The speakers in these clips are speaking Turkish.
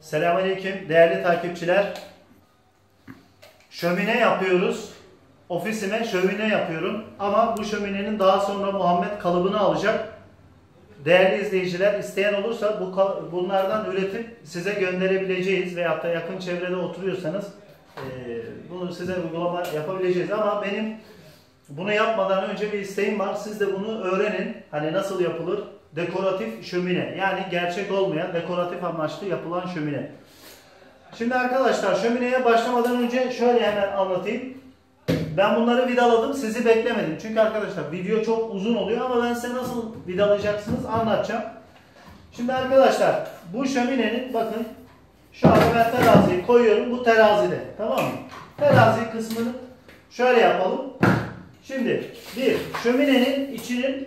Selamünaleyküm değerli takipçiler. Şömine yapıyoruz. Ofisime şömine yapıyorum. Ama bu şöminenin daha sonra Muhammed kalıbını alacak. Değerli izleyiciler, isteyen olursa bunlardan üretip size gönderebileceğiz. Veyahut da yakın çevrede oturuyorsanız bunu size uygulama yapabileceğiz. Ama benim bunu yapmadan önce bir isteğim var. Siz de bunu öğrenin. Hani nasıl yapılır? Dekoratif şömine. Yani gerçek olmayan, dekoratif amaçlı yapılan şömine. Şimdi arkadaşlar, şömineye başlamadan önce şöyle hemen anlatayım. Ben bunları vidaladım, sizi beklemedim. Çünkü arkadaşlar video çok uzun oluyor ama ben size nasıl vidalayacaksınız anlatacağım. Şimdi arkadaşlar, bu şöminenin bakın şu an ben teraziyi koyuyorum. Bu terazide, tamam mı? Terazi kısmını şöyle yapalım. Şimdi şöminenin içinin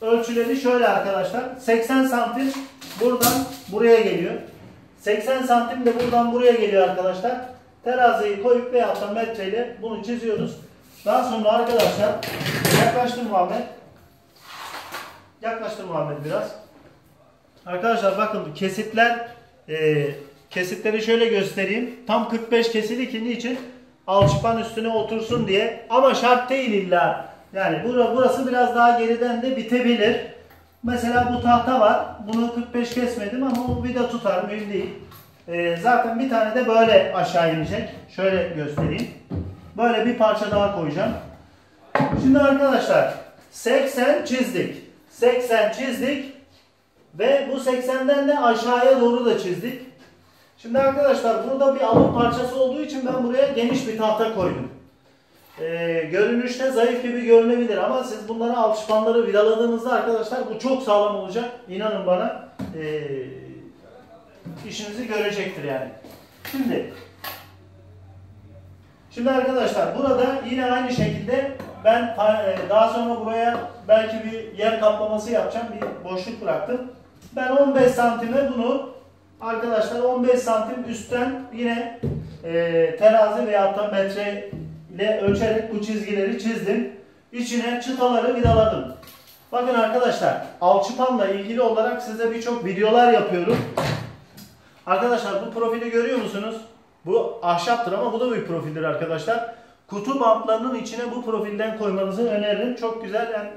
ölçüleri şöyle arkadaşlar. 80 santim buradan buraya geliyor. 80 santim de buradan buraya geliyor arkadaşlar. Teraziyi koyup veyahut da metreyle bunu çiziyoruz. Daha sonra arkadaşlar yaklaştır Muhammed. Yaklaştır Muhammed biraz. Arkadaşlar bakın kesitleri şöyle göstereyim. Tam 45 kesili ki niçin? Alçıpan üstüne otursun diye. Ama şart değil illa. Yani burası biraz daha geriden de bitebilir. Mesela bu tahta var. Bunu 45 kesmedim ama o vida tutar. Mühim değil. Zaten bir tane de böyle aşağı inecek. Şöyle göstereyim. Böyle bir parça daha koyacağım. Şimdi arkadaşlar 80 çizdik. 80 çizdik. Ve bu 80'den de aşağıya doğru da çizdik. Şimdi arkadaşlar burada bir alın parçası olduğu için ben buraya geniş bir tahta koydum. Görünüşte zayıf gibi görünebilir ama siz bunları alçıpanları vidaladığınızda arkadaşlar bu çok sağlam olacak. İnanın bana işinizi görecektir yani. Şimdi arkadaşlar burada yine aynı şekilde ben daha sonra buraya belki bir yer kaplaması yapacağım. Bir boşluk bıraktım. Ben 15 santime bunu arkadaşlar 15 santim üstten yine terazi veyahut da metre ile ölçerek bu çizgileri çizdim. İçine çıtaları vidaladım. Bakın arkadaşlar, alçıpanla ilgili olarak size birçok videolar yapıyorum. Arkadaşlar bu profili görüyor musunuz? Bu ahşaptır ama bu da bir profildir arkadaşlar. Kutu bantlarının içine bu profilden koymanızı öneririm. Çok güzel, yani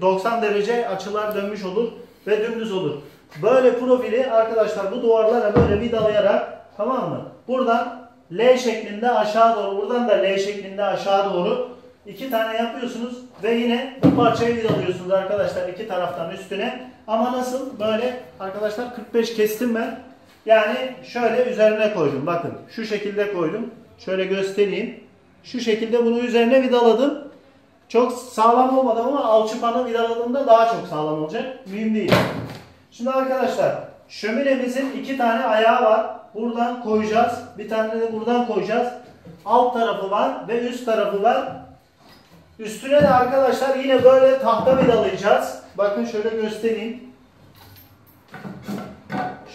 90 derece açılar dönmüş olur ve dümdüz olur. Böyle profili arkadaşlar bu duvarlara böyle vidalayarak, tamam mı? Buradan L şeklinde aşağı doğru, buradan da L şeklinde aşağı doğru iki tane yapıyorsunuz ve yine bu parçayı vidalıyorsunuz arkadaşlar iki taraftan üstüne. Ama nasıl? Böyle arkadaşlar 45 kestim ben. Yani şöyle üzerine koydum. Bakın şu şekilde koydum. Şöyle göstereyim. Şu şekilde bunu üzerine vidaladım. Çok sağlam olmadı ama alçıpanı vidaladığımda daha çok sağlam olacak. Mühim değil. Şimdi arkadaşlar şöminemizin iki tane ayağı var. Buradan koyacağız. Bir tane de buradan koyacağız. Alt tarafı var ve üst tarafı var. Üstüne de arkadaşlar yine böyle tahta vidalayacağız. Bakın şöyle göstereyim.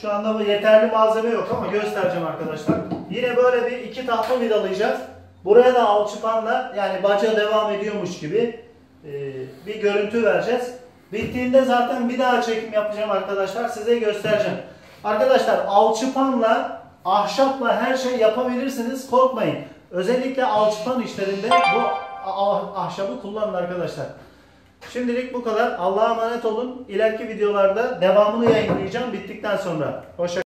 Şu anda bu yeterli malzeme yok ama göstereceğim arkadaşlar. Yine böyle bir iki tahta vidalayacağız. Buraya da alçıpanla yani baca devam ediyormuş gibi bir görüntü vereceğiz. Bittiğinde zaten bir daha çekim yapacağım arkadaşlar. Size göstereceğim. Arkadaşlar alçıpanla, ahşapla her şey yapabilirsiniz. Korkmayın. Özellikle alçıpan işlerinde bu ahşabı kullanın arkadaşlar. Şimdilik bu kadar. Allah'a emanet olun. İleriki videolarda devamını yayınlayacağım bittikten sonra. Hoşça kalın.